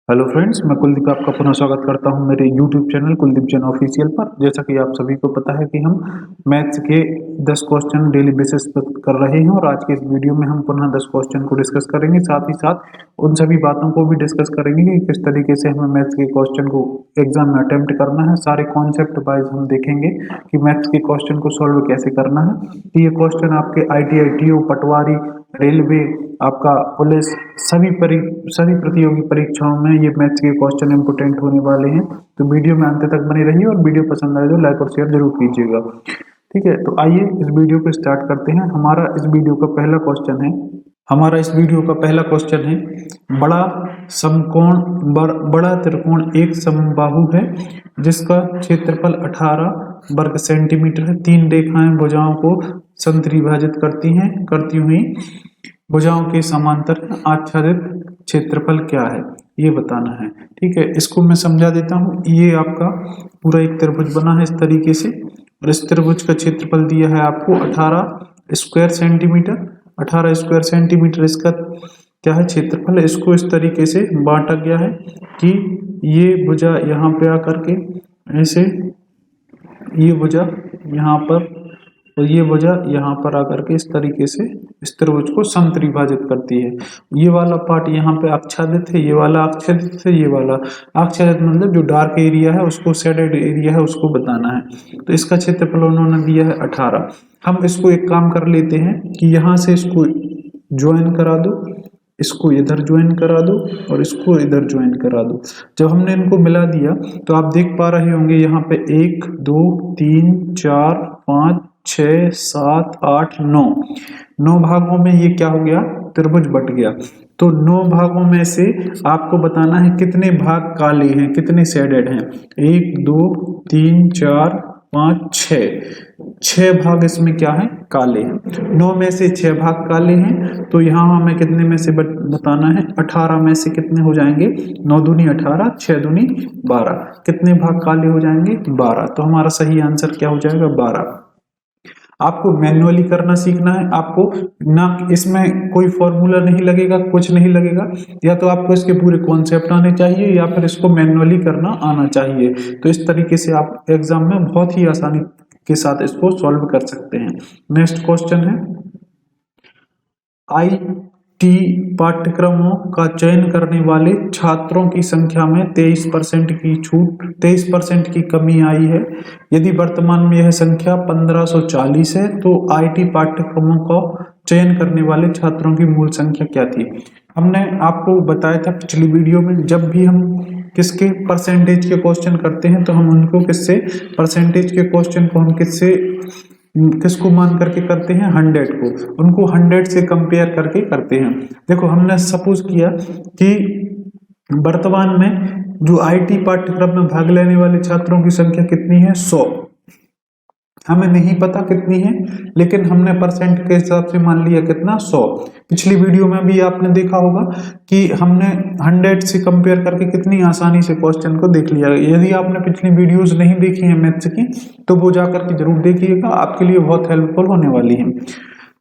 Hello friends, मैं कुलदीप आपका पुनः स्वागत करता हूं मेरे YouTube channel Kuldeep Jain official पर। जैसा कि आप सभी को पता है कि हम मैथ्स के 10 क्वेश्चन डेली बेसिस पर कर रहे हैं और आज के इस वीडियो में हम पुनः 10 क्वेश्चन को डिस्कस करेंगे। साथ ही साथ उन सभी बातों को भी डिस्कस करेंगे कि किस तरीके से हमें मैथ्स के क्वेश्चन को एग्जाम में अटेम्प्ट करना है। सारे कॉन्सेप्ट वाइज हम देखेंगे कि मैथ्स के क्वेश्चन को सॉल्व कैसे करना है। कि ये क्वेश्चन आपके ITI, TO, पटवारी, रेलवे, आपका पुलिस, सभी प्रतियोगी परीक्षाओं में ये मैथ्स के क्वेश्चन इंपोर्टेंट होने वाले हैं। तो वीडियो में अंत तक बने रहिए और वीडियो पसंद आए तो लाइक और शेयर जरूर कीजिएगा। ठीक है, तो आइए इस वीडियो को स्टार्ट करते हैं। हमारा इस वीडियो का पहला क्वेश्चन है बड़ा समकोण बड़ा त्रिकोण एक समबाहु है जिसका क्षेत्रफल 18 वर्ग सेंटीमीटर है। तीन रेखाएं भुजाओं को संत्रिभाजित करती हुई भुजाओं के समांतर आच्छादित क्षेत्रफल क्या है, ये बताना है। ठीक है, इसको मैं समझा देता हूँ। ये आपका पूरा एक त्रिभुज बना है इस तरीके से और इस त्रिभुज का क्षेत्रफल दिया है आपको 18 स्क्वायर सेंटीमीटर। 18 स्क्वायर सेंटीमीटर इसका क्या है, क्षेत्रफल। इसको इस तरीके से बांटा गया है कि ये भुजा यहाँ पे आकर के ऐसे, ये भुजा यहाँ पर और ये भुजा यहाँ पर आकर के इस तरीके से इस त्रिभुज को समत्रिभाजित करती है। ये वाला पार्ट यहाँ पे आच्छादित है, ये वाला आच्छादित है, ये वाला आच्छादित मतलब जो डार्क एरिया है उसको, शेडेड एरिया है उसको बताना है। तो इसका क्षेत्रफल उन्होंने दिया है 18। हम इसको एक काम कर लेते हैं कि यहाँ से इसको ज्वाइन करा दो, इसको इधर ज्वाइन करा दो और इसको इधर ज्वाइन करा दो। जब हमने इनको मिला दिया तो आप देख पा रहे होंगे यहाँ पे 1 2 3 4 5 6 7 8 9 भागों में ये क्या हो गया, त्रिभुज बट गया। तो 9 भागों में से आपको बताना है कितने भाग काले हैं, कितने शेडेड हैं। 1 2 3 4 5 6 भाग इसमें क्या है, काले हैं। 9 में से 6 भाग काले हैं तो यहाँ हमें कितने में से बताना है, 18 में से कितने हो जाएंगे, 9 दूनी 18, 6 दूनी 12, कितने भाग काले हो जाएंगे, 12। तो हमारा सही आंसर क्या हो जाएगा, 12। आपको मैन्युअली करना सीखना है। आपको ना इसमें कोई फॉर्मूला नहीं लगेगा, कुछ नहीं लगेगा। या तो आपको इसके पूरे कॉन्सेप्ट आने चाहिए या फिर इसको मैन्युअली करना आना चाहिए। तो इस तरीके से आप एग्जाम में बहुत ही आसानी के साथ इसको सॉल्व कर सकते हैं। नेक्स्ट क्वेश्चन है, IT पाठ्यक्रमों का चयन करने वाले छात्रों की संख्या में 23% की छूट, 23% की कमी आई है। यदि वर्तमान में यह संख्या 1540 है तो IT पाठ्यक्रमों का चयन करने वाले छात्रों की मूल संख्या क्या थी। हमने आपको बताया था पिछली वीडियो में, जब भी हम किसके परसेंटेज के क्वेश्चन करते हैं तो हम उनको किससे, परसेंटेज के क्वेश्चन को हम किसको मान करके करते हैं, 100 को। उनको 100 से कंपेयर करके करते हैं। देखो, हमने सपोज किया कि वर्तमान में जो IT पाठ्यक्रम में भाग लेने वाले छात्रों की संख्या कितनी है, 100। हमें नहीं पता कितनी है, लेकिन हमने परसेंट के हिसाब से मान लिया कितना, 100। पिछली वीडियो में भी आपने देखा होगा कि हमने 100 से कंपेयर करके कितनी आसानी से क्वेश्चन को देख लिया। यदि आपने पिछली वीडियोस नहीं देखी है मैथ्स की तो वो जाकर के जरूर देखिएगा, आपके लिए बहुत हेल्पफुल होने वाली है।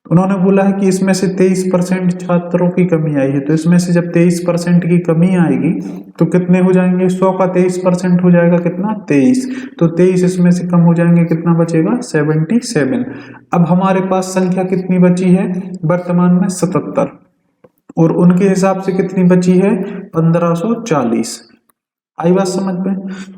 उन्होंने बोला है कि इसमें से 23% छात्रों की कमी आई है। तो इसमें से जब 23% की कमी आएगी तो कितने हो जाएंगे, 100 का 23% हो जाएगा कितना, 23। तो 23 इसमें से कम हो जाएंगे, कितना बचेगा, 77। अब हमारे पास संख्या कितनी बची है वर्तमान में, 77, और उनके हिसाब से कितनी बची है, 1540। आई बात समझ में।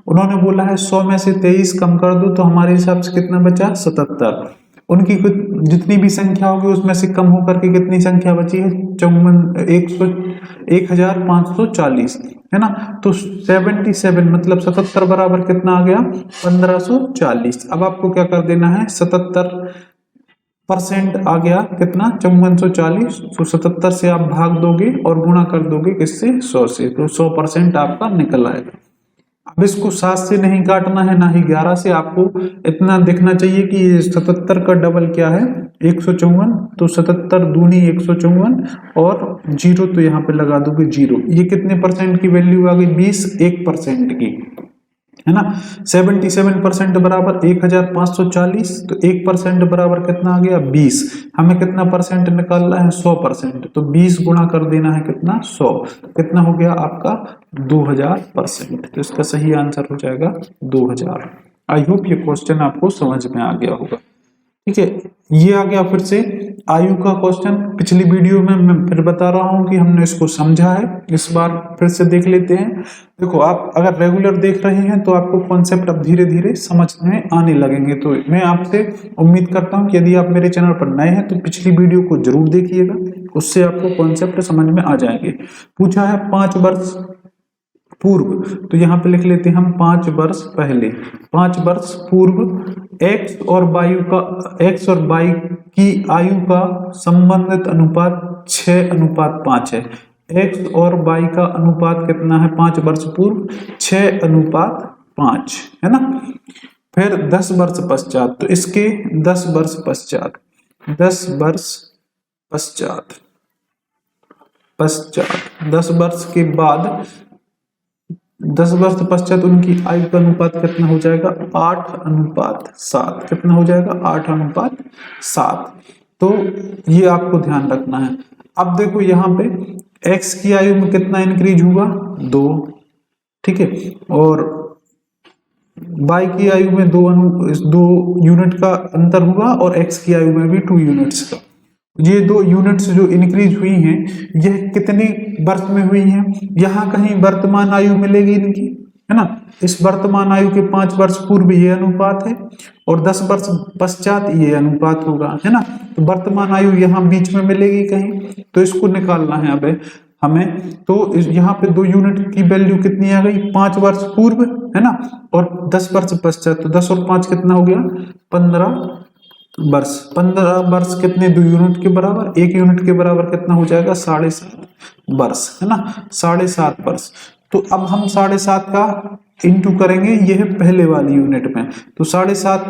उन्होंने बोला है 100 में से 23 कम कर दो तो हमारे हिसाब से कितना बचा, 77। उनकी कुछ जितनी भी संख्या होगी उसमें से कम होकर के कितनी संख्या बची है, 1540 है ना। तो 77 मतलब 77 बराबर कितना आ गया, 1540। अब आपको क्या कर देना है, 77% आ गया कितना, 5440। तो 77 से आप भाग दोगे और गुणा कर दोगे किससे, 100 से, तो 100% आपका निकल आएगा। अब इसको 7 से नहीं काटना है, ना ही 11 से। आपको इतना देखना चाहिए कि 77 का डबल क्या है, 154। तो 77 दूनी 154 और 0 तो यहाँ पे लगा दोगे 0। ये कितने परसेंट की वैल्यू आ गई, 20, 1% की। है ना। 77% बराबर 1540, तो 1% बराबर कितना आ गया 20। हमें कितना परसेंट निकालना है 100%, तो 20 गुणा कर देना है कितना 100, कितना हो गया आपका 2000%। तो इसका सही आंसर हो जाएगा 2000। आई होप ये क्वेश्चन आपको समझ में आ गया होगा। ठीक है, ये आ गया फिर से आयु का क्वेश्चन। पिछली वीडियो में मैं फिर बता रहा हूं कि हमने इसको समझा है, इस बार फिर से देख लेते हैं। देखो, आप अगर रेगुलर देख रहे हैं तो आपको कॉन्सेप्ट अब धीरे धीरे समझ में आने लगेंगे। तो मैं आपसे उम्मीद करता हूं कि यदि आप मेरे चैनल पर नए हैं तो पिछली वीडियो को जरूर देखिएगा, उससे आपको कॉन्सेप्ट समझ में आ जाएंगे। पूछा है 5 वर्ष पूर्व, तो यहाँ पे लिख लेते हैं हम 5 वर्ष पहले। 5 वर्ष पूर्व एक्स और वाई की आयु का संबंधित अनुपात 6:5 है। एक्स और वाई का अनुपात कितना है 5 वर्ष पूर्व 6:5 है ना। फिर 10 वर्ष पश्चात, तो इसके 10 वर्ष पश्चात 10 वर्ष के बाद 10 वर्ष पश्चात उनकी आयु का अनुपात कितना हो जाएगा 8:7। कितना हो जाएगा 8:7। तो ये आपको ध्यान रखना है। अब देखो यहाँ पे x की आयु में कितना इंक्रीज हुआ 2, ठीक है, और y की आयु में 2 यूनिट का अंतर हुआ, और x की आयु में भी 2 यूनिट्स का। ये 2 यूनिट्स जो इंक्रीज हुई हैं यह कितने वर्ष में हुई हैं, यहाँ कहीं वर्तमान आयु मिलेगी इनकी, है ना। इस वर्तमान आयु के 5 वर्ष पूर्व ये अनुपात है और 10 वर्ष पश्चात ये अनुपात होगा, है ना। तो वर्तमान आयु यहाँ बीच में मिलेगी कहीं, तो इसको निकालना है अब हमें। तो यहाँ पे 2 यूनिट की वैल्यू कितनी आ गई 5 वर्ष पूर्व, है ना, और 10 वर्ष पश्चात, तो 10 और 5 कितना हो गया 15 वर्ष। 15 वर्ष कितने 2 यूनिट के बराबर, 1 यूनिट के बराबर कितना हो जाएगा 7.5 वर्ष, है ना, 7.5 वर्ष। तो अब हम 7.5 का इंटू करेंगे, ये है पहले वाली यूनिट में, तो 7.5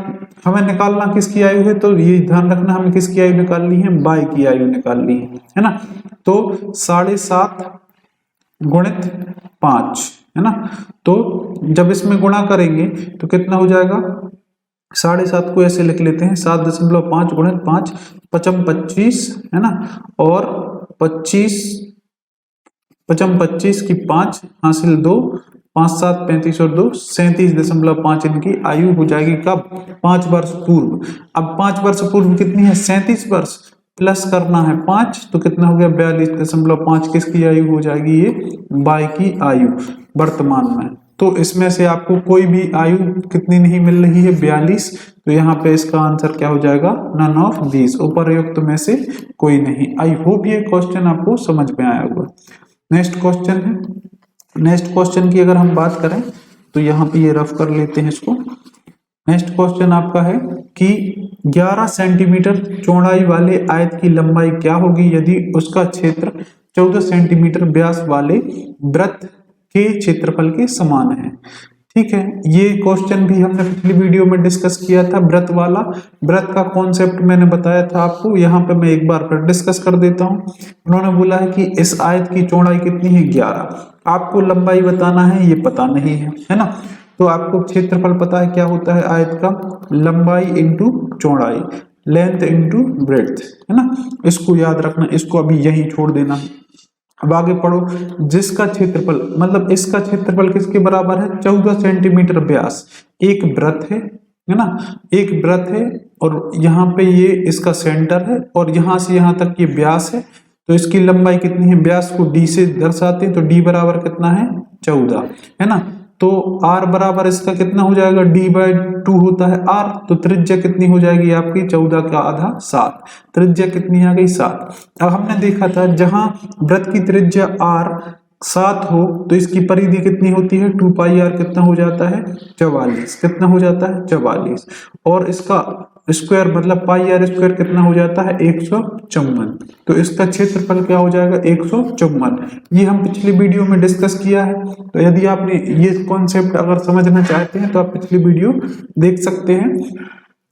हमें निकालना किसकी आयु है, तो ये ध्यान रखना हमें किसकी आयु निकालनी है y की आयु निकालनी है ना। तो 7.5 गुणित 5, है ना। तो जब इसमें गुणा करेंगे तो कितना हो जाएगा 7.5 को ऐसे लिख लेते हैं 7.5 गुणित 5 पचम 25, है ना, और 25 की 5 हासिल 2, 5 7 35 और 2 37.5 इनकी आयु हो जाएगी कब 5 वर्ष पूर्व। अब 5 वर्ष पूर्व कितनी है 37 वर्ष, प्लस करना है 5, तो कितना हो गया 42.5 किसकी आयु हो जाएगी ये y की आयु वर्तमान में। तो इसमें से आपको कोई भी आयु कितनी नहीं मिल रही है 42, तो यहाँ पे इसका आंसर क्या हो जाएगा नन ऑफ दीज, उपरयुक्त में से कोई नहीं। आई होप ये क्वेश्चन आपको समझ में आया होगा। नेक्स्ट क्वेश्चन है, नेक्स्ट क्वेश्चन की अगर हम बात करें तो यहाँ पे ये रफ कर लेते हैं इसको। नेक्स्ट क्वेश्चन आपका है कि 11 सेंटीमीटर चौड़ाई वाले आयत की लंबाई क्या होगी यदि उसका क्षेत्र 14 सेंटीमीटर व्यास वाले वृत्त के क्षेत्रफल के समान है। ठीक है, ये क्वेश्चन भी हमने पिछली वीडियो में डिस्कस किया था, वृत्त वाला। वृत्त का कॉन्सेप्ट मैंने बताया था आपको, यहाँ पे मैं एक बार फिर डिस्कस कर देता हूँ। उन्होंने बोला है कि इस आयत की चौड़ाई कितनी है 11, आपको लंबाई बताना है, ये पता नहीं है ना। तो आपको क्षेत्रफल पता है क्या होता है आयत का, लंबाई इंटू चौड़ाई, लेंथ इंटू ब्रेड्थ, है ना। इसको याद रखना, इसको अभी यहीं छोड़ देना है। अब आगे पढ़ो, जिसका क्षेत्रफल मतलब इसका क्षेत्रफल किसके बराबर है 14 सेंटीमीटर व्यास, एक वृत्त है ना, एक वृत्त है, और यहाँ पे ये इसका सेंटर है और यहाँ से यहाँ तक ये व्यास है। तो इसकी लंबाई कितनी है, व्यास को d से दर्शाते हैं, तो d बराबर कितना है 14, है ना। तो r बराबर इसका कितना हो जाएगा d/2 होता है r, तो त्रिज्या कितनी हो जाएगी आपकी 14 का आधा 7, त्रिज्या कितनी आ गई 7। अब हमने देखा था जहां वृत्त की त्रिज्या r 7 हो तो इसकी परिधि कितनी होती है 2πr, कितना हो जाता है 44, कितना हो जाता है 44, और इसका स्क्वायर मतलब πr² कितना हो जाता है 154। तो इसका क्षेत्रफल क्या हो जाएगा 154। ये हम पिछली वीडियो में डिस्कस किया है, तो यदि आपने ये कॉन्सेप्ट अगर समझना चाहते हैं तो आप पिछली वीडियो देख सकते हैं।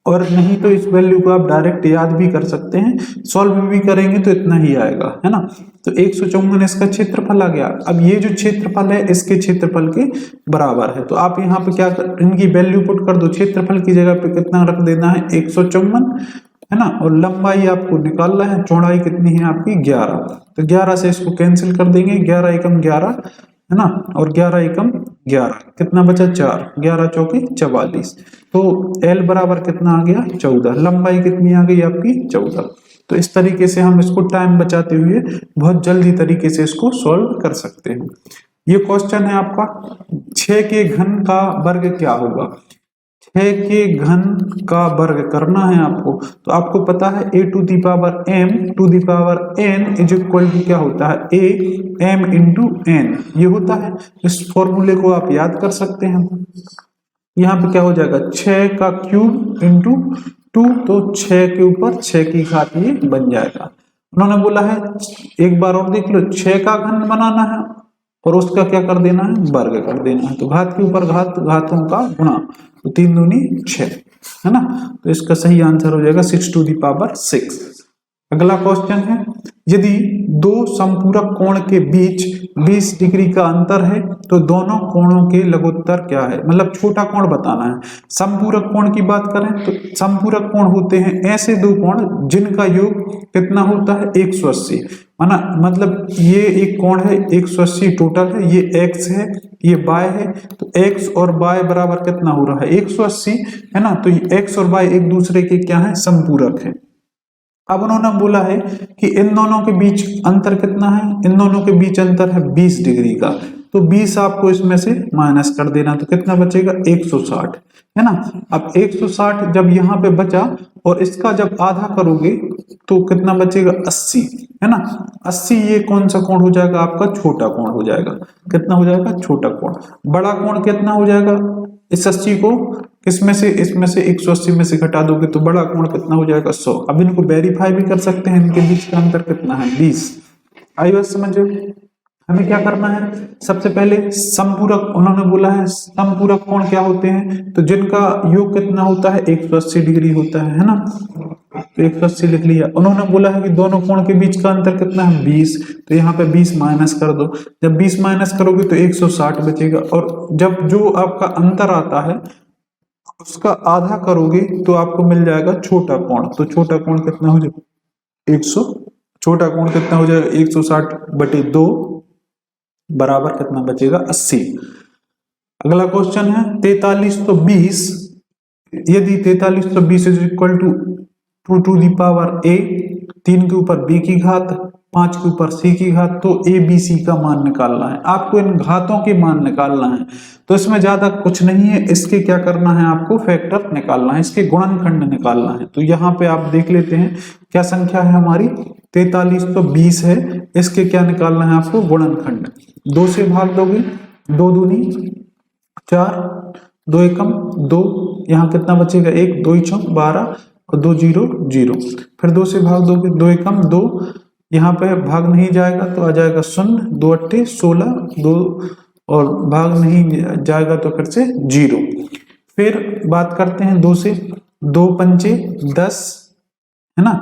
और नहीं तो इस वैल्यू को आप डायरेक्ट याद भी कर सकते हैं, सॉल्व भी करेंगे तो इतना ही आएगा, है ना। तो 154 इसका क्षेत्रफल आ गया। अब ये जो क्षेत्रफल है इसके क्षेत्रफल के बराबर है, तो आप यहाँ पे क्या इनकी वैल्यू पुट कर दो। क्षेत्रफल की जगह पे कितना रख देना है 154, है ना, और लंबाई आपको निकालना है, चौड़ाई कितनी है आपकी 11, तो 11 से इसको कैंसिल कर देंगे, 11 एकम 11, है ना, और 11 एकम 11, कितना बचा 4, 11 चौके 44, तो L बराबर कितना आ गया 14, लंबाई कितनी आ गई आपकी 14। तो इस तरीके से हम इसको टाइम बचाते हुए बहुत जल्दी तरीके से इसको सॉल्व कर सकते हैं। ये क्वेश्चन है आपका 6 के घन का वर्ग क्या होगा। 6 के घन का वर्ग करना है आपको, तो आपको पता है a to the power m to the power n is equal to क्या होता है a m इंटू n, ये होता है। इस फॉर्मूले को आप याद कर सकते हैं। यहाँ पे क्या हो जाएगा 6 का क्यूब इंटू 2, तो 6 के ऊपर 6 की घात ये बन जाएगा। उन्होंने बोला है एक बार और देख लो, 6 का घन बनाना है और उसका क्या कर देना है वर्ग कर देना है, तो घात के ऊपर घात, घातों का गुणा, तो 3 दूनी 6, है ना। तो इसका सही आंसर हो जाएगा 6 टू दी पावर 6। अगला क्वेश्चन है यदि दो समपूरक कोण के बीच 20 डिग्री का अंतर है तो दोनों कोणों के लघुत्तर क्या है, मतलब छोटा कोण बताना है। समपूरक कोण की बात करें तो समपूरक कोण होते हैं ऐसे दो कोण जिनका योग कितना होता है 180, माना मतलब ये एक कोण है 180 टोटल है, ये x है ये y है, तो x और y बराबर कितना हो रहा है 180, है ना, तो x और y एक दूसरे के क्या है समपूरक है। अब उन्होंने बोला है कि इन दोनों के बीच अंतर कितना है, इन दोनों के बीच अंतर है 20 डिग्री का, तो 20 आपको इसमें से माइनस कर देना, तो कितना बचेगा 160, है ना। अब 160 जब यहाँ पे बचा और इसका जब आधा करोगे तो कितना बचेगा 80, है ना। 80 ये कौन सा कोण हो जाएगा आपका छोटा कोण हो जाएगा, कितना हो जाएगा छोटा कोण। बड़ा कोण कितना हो जाएगा, इस 80 को इसमें से 180 में से घटा दोगे तो बड़ा कोण कितना हो जाएगा 100। अब इनको वेरीफाई भी कर सकते हैं, इनके बीच का अंतर कितना है 20। आई बात समझो। हमें क्या करना है, सबसे पहले समपूरक, उन्होंने बोला है समपूरक कोण क्या होते हैं, तो जिनका योग कितना होता है 180 डिग्री होता है ना, तो 180 लिख लिया। उन्होंने बोला है कि दोनों कोण के बीच का अंतर कितना है 20, तो यहाँ पे 20 माइनस कर दो, जब 20 माइनस करोगे तो 160 बचेगा, और जब जो आपका अंतर आता है उसका आधा करोगे तो आपको मिल जाएगा छोटा कोण, तो छोटा कोण कितना हो जाएगा 100, छोटा कोण कितना हो जाएगा 160/2 बराबर कितना बचेगा 80। अगला क्वेश्चन है 4320, यदि 4320 is equal to 2 to the power a, 3 के ऊपर b की घात, 5 के ऊपर c की घात, तो a b c का मान निकालना है। आपको इन घातों के मान निकालना है, तो इसमें ज्यादा कुछ नहीं है, इसके क्या करना है आपको फैक्टर निकालना है, इसके गुणनखंड निकालना है। तो यहाँ पे आप देख लेते हैं क्या संख्या है हमारी 4320 है, इसके क्या निकालना है आपको गुणनखंड। 2 से भाग दोगे, 2 दूनी 4, 2 एकम 2, यहाँ कितना बचेगा 1, 2 चौक 12 और 2 0 0, फिर 2 से भाग दोगे, 2 एकम 2, यहाँ पे भाग नहीं जाएगा तो आ जाएगा 0, 2 अट्ठे 16, 2 और भाग नहीं जाएगा तो फिर से 0। फिर बात करते हैं 2 से, 2 पंचे 10, है ना,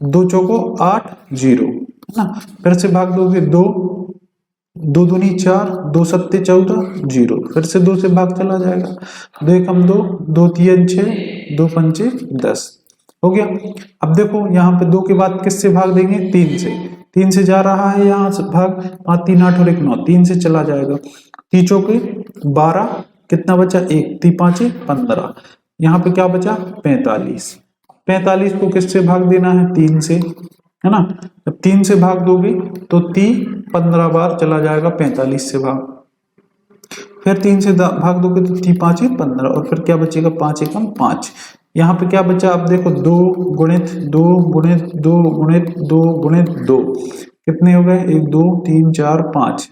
2 चौको 8 0, है ना, फिर से भाग दोगे 2, 2 दूनी 4, 2 सत्ते 14 0, फिर से 2 से भाग चला जाएगा, 2 एकम 2, 2 तीन 6, 2 पंचे 10 हो गया। अब देखो यहाँ पे 2 के बाद किससे भाग देंगे 3 से, 3 से जा रहा है यहाँ से भाग, 5 3 8 और 1 9, 3 से चला जाएगा, 3 चौके 12, कितना बचा 1, 3 5 15, यहाँ पे क्या बचा 45, 45 को किससे भाग देना है 3 से, है ना। जब 3 से भाग दोगे तो 3 15 बार चला जाएगा 45 से भाग, फिर 3 से भाग दोगे तो 3 5 15, और फिर क्या बचेगा 5 एकम 5। यहाँ पे क्या बचा आप देखो 2 गुणित 2 गुणित 2 गुणित 2 गुणित 2, कितने हो गए 1 2 3 4 5,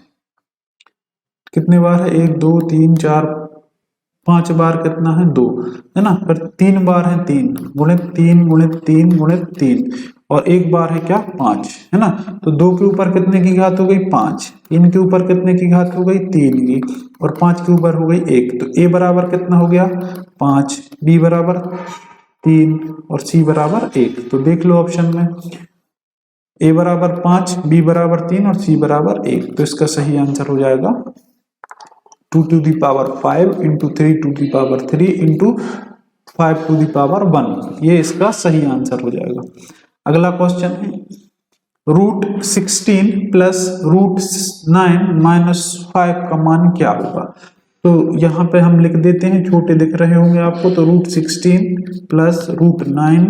कितने बार है 1 2 3 4 5 बार कितना है 2, है ना, फिर 3 बार है 3 गुणित 3 गुणित 3 गुणित 3, और 1 बार है क्या 5, है ना। तो 2 के ऊपर कितने की घात हो गई 5, 3 के ऊपर कितने की घात हो गई 3 की, और 5 के ऊपर हो गई 1, तो a बराबर कितना हो गया 5, b बराबर 3 और सी बराबर 1। तो देख लो ऑप्शन में ए बराबर 5, बी बराबर 3 और सी बराबर 1। तो इसका सही आंसर हो जाएगा 2 to the power 5 into 3 to the power 3 into 5 to the power 1। ये इसका सही आंसर हो जाएगा। अगला क्वेश्चन है √16 प्लस √9 माइनस 5 का मान क्या होगा। तो यहाँ पे हम लिख देते हैं, छोटे दिख रहे होंगे आपको। तो √16 प्लस √9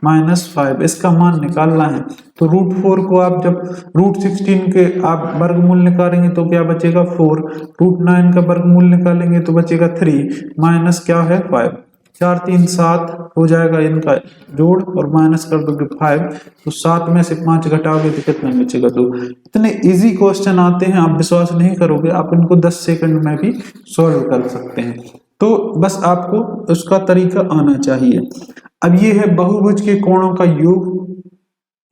माइनस 5 इसका मान निकालना है। तो √4 को आप जब √16 के आप वर्गमूल निकालेंगे तो क्या बचेगा 4, √9 का वर्गमूल निकालेंगे तो बचेगा 3 माइनस क्या है 5। 4 3 7 हो जाएगा इनका जोड़ और माइनस कर दोगे 5। तो 7 में से 5 घटाओगे तो कितना बचेगा 2। इतने इजी क्वेश्चन आते हैं, आप विश्वास नहीं करोगे, आप इनको 10 सेकंड में भी सॉल्व कर सकते हैं। तो बस आपको उसका तरीका आना चाहिए। अब ये है बहुभुज के कोणों का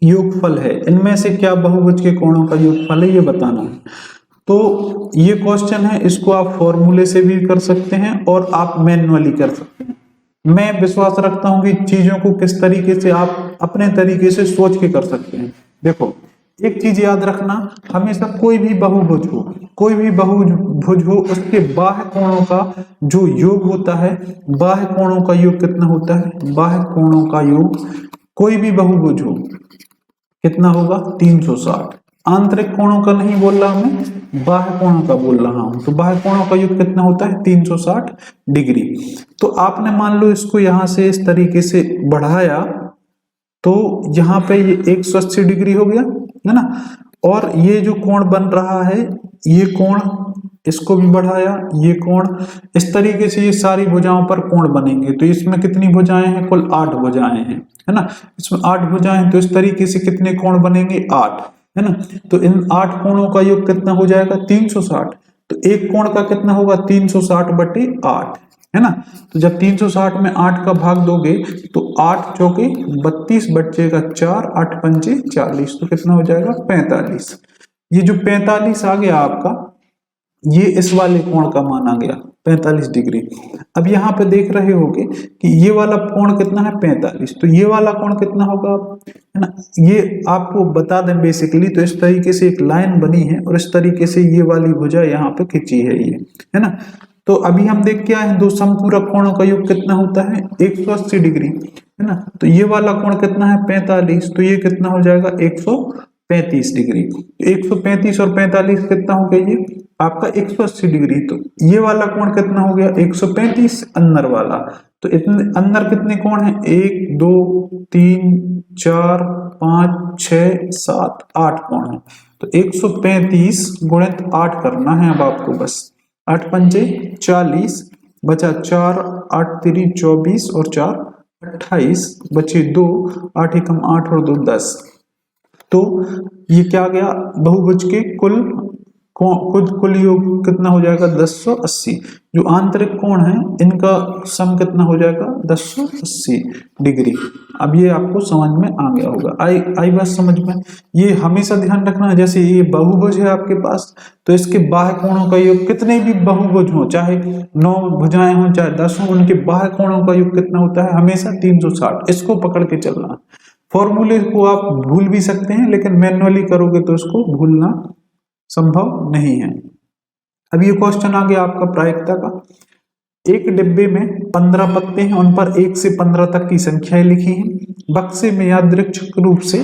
योगफल है। इनमें से क्या बहुभुज के कोणों का योगफल है ये बताना है। तो ये क्वेश्चन है, इसको आप फॉर्मूले से भी कर सकते हैं और आप मैन्युअली कर सकते हैं। मैं विश्वास रखता हूं कि चीजों को किस तरीके से आप अपने तरीके से सोच के कर सकते हैं। देखो एक चीज याद रखना, हमेशा कोई भी बहुभुज हो उसके बाह्य कोणों का जो योग होता है, बाह्य कोणों का योग कितना होता है, बाह्य कोणों का योग कोई भी बहुभुज हो कितना होगा 360। आंतरिक कोणों का नहीं बोल रहा मैं, बाह्य कोणों का बोल रहा हूं। तो बाह्य कोणों का योग कितना होता है 360 डिग्री। तो आपने मान लो इसको यहां से इस तरीके से बढ़ाया तो यहाँ पे ये 180 डिग्री हो गया है ना। और ये जो कोण बन रहा है ये कोण, इसको भी बढ़ाया, ये कोण, इस तरीके से ये सारी भुजाओं पर कोण बनेंगे। तो इसमें कितनी भुजाएं हैं, कुल 8 भुजाएं हैं, है ना। इसमें 8 भुजाएं, तो इस तरीके से कितने कोण बनेंगे 8, है ना। तो इन 8 कोणों का योग कितना हो जाएगा 360। तो एक कोण का कितना होगा 360/8, है ना। तो जब 360 में 8 का भाग दोगे तो 8 चौके 32 बचेगा 4, 8 पंचे 40। तो कितना हो जाएगा 45। ये जो 45 आ गया आपका, ये इस वाले कोण का मान आ गया 45 डिग्री। अब यहाँ पे देख रहे होगे कि ये वाला कोण कितना है 45, तो ये वाला कोण कितना होगा, है ना। ये आपको बता दें बेसिकली, तो इस तरीके से एक लाइन बनी है और इस तरीके से ये वाली भुजा यहाँ पे खिंची है ये, है ना। तो अभी हम देख के आए हैं दो समपूरक कोणों का योग कितना होता है 180 डिग्री, है ना। तो ये वाला कोण कितना है 45, तो ये कितना हो जाएगा 135 डिग्री। 135 और 45 कितना हो गया ये आपका 180 डिग्री। तो ये वाला कोण कितना हो गया 135 अंदर वाला। तो इतने अंदर कितने कोण है 1 2 3 4 5 6 7 8 कोण है। तो 135 गुणित 8 करना है अब आपको, बस 8 पंचे 40 बचा 4, 8 3 24 और 4 28 बचे 2, 8 एकम 8 और 2 10। तो ये क्या गया बहुभुज के कुल योग कितना हो जाएगा 1080। जो आंतरिक कोण है इनका सम कितना हो जाएगा 1080 डिग्री। अब ये आपको समझ में आ गया होगा, आई बात समझ में। ये हमेशा ध्यान रखना है, जैसे ये बहुभुज है आपके पास, तो इसके बाह्य कोणों का योग कितने भी बहुभुज हो, चाहे 9 भुजाएं हो चाहे 10 हो, उनके बाह्य कोणों का योग कितना होता है हमेशा 360। इसको पकड़ के चलना। फॉर्मूले को आप भूल भी सकते हैं, लेकिन मैन्युअली करोगे तो इसको भूलना संभव नहीं है। अब ये क्वेश्चन आ गया आपका प्रायिकता का। एक डिब्बे में 15 पत्ते हैं, उन पर 1 से 15 तक की संख्याएं लिखी हैं। बक्से में यादृच्छिक रूप से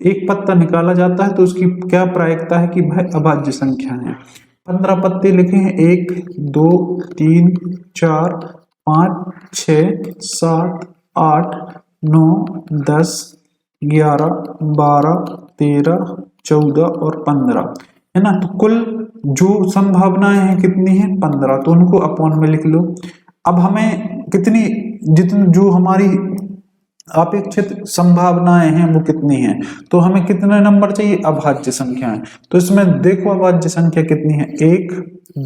एक पत्ता निकाला जाता है, तो उसकी क्या प्रायिकता है कि भाई अभाज्य संख्या है। 15 पत्ते लिखे हैं 1 2 3 4 5 6 7 8 9 10 11 12 13 14 और 15, है ना। तो कुल जो संभावनाएं हैं कितनी है 15, तो उनको अपॉन में लिख लो। अब हमें जितनी जो हमारी अपेक्षित संभावनाएं हैं वो कितनी हैं, तो हमें कितने नंबर चाहिए अभाज्य संख्याएं। तो इसमें देखो अभाज्य संख्या कितनी है 1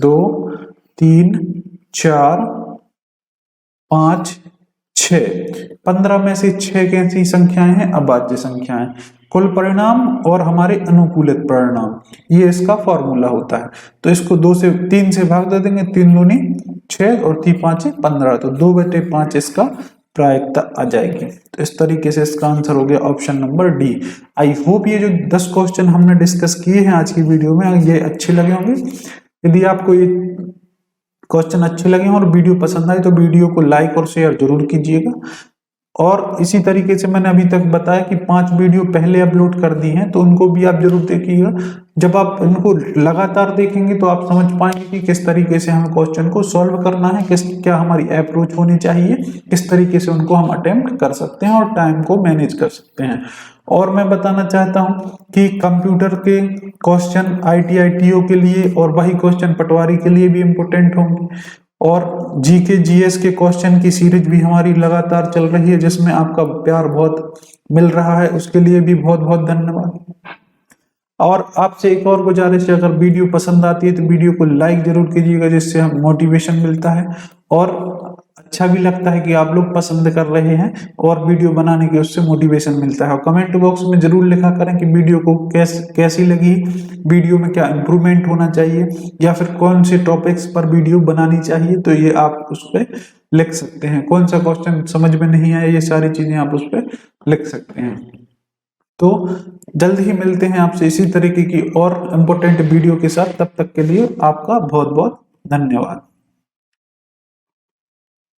2 3 4 5 6। 15 में से 6 कैसी संख्याएं हैं अभाज्य संख्याएं। कुल परिणाम और हमारे अनुकूलित परिणाम, ये इसका फॉर्मूला होता है। तो इसको 3 से भाग दे देंगे, 3 दूनी 6 और 3 5 15, तो 2/5 इसका प्रायिकता आ जाएगी। तो इस तरीके से इसका आंसर हो गया option number D. I hope ये जो 10 क्वेश्चन हमने डिस्कस किए हैं आज की वीडियो में ये अच्छे लगे होंगे। यदि आपको ये क्वेश्चन अच्छे लगे और वीडियो पसंद आए तो वीडियो को लाइक और शेयर जरूर कीजिएगा। और इसी तरीके से मैंने अभी तक बताया कि 5 वीडियो पहले अपलोड कर दी हैं, तो उनको भी आप जरूर देखिएगा। जब आप इनको लगातार देखेंगे तो आप समझ पाएंगे कि किस तरीके से हमें क्वेश्चन को सॉल्व करना है, क्या हमारी अप्रोच होनी चाहिए, किस तरीके से उनको हम अटेम्प्ट कर सकते हैं और टाइम को मैनेज कर सकते हैं। और मैं बताना चाहता हूं कि कंप्यूटर के क्वेश्चन ITITO के लिए और वही क्वेश्चन पटवारी के लिए भी इम्पोर्टेंट होंगे। और जीके जीएस के क्वेश्चन की सीरीज भी हमारी लगातार चल रही है, जिसमें आपका प्यार बहुत मिल रहा है, उसके लिए भी बहुत बहुत धन्यवाद। और आपसे एक और गुजारिश है, अगर वीडियो पसंद आती है तो वीडियो को लाइक जरूर कीजिएगा, जिससे हम मोटिवेशन मिलता है और अच्छा भी लगता है कि आप लोग पसंद कर रहे हैं और वीडियो बनाने की उससे मोटिवेशन मिलता है। और कमेंट बॉक्स में जरूर लिखा करें कि वीडियो को कैसी लगी, वीडियो में क्या इंप्रूवमेंट होना चाहिए या फिर कौन से टॉपिक्स पर वीडियो बनानी चाहिए। तो ये आप उस पर लिख सकते हैं, कौन सा क्वेश्चन समझ में नहीं आया, ये सारी चीजें आप उस पर लिख सकते हैं। तो जल्द ही मिलते हैं आपसे इसी तरीके की और इम्पोर्टेंट वीडियो के साथ। तब तक के लिए आपका बहुत बहुत धन्यवाद।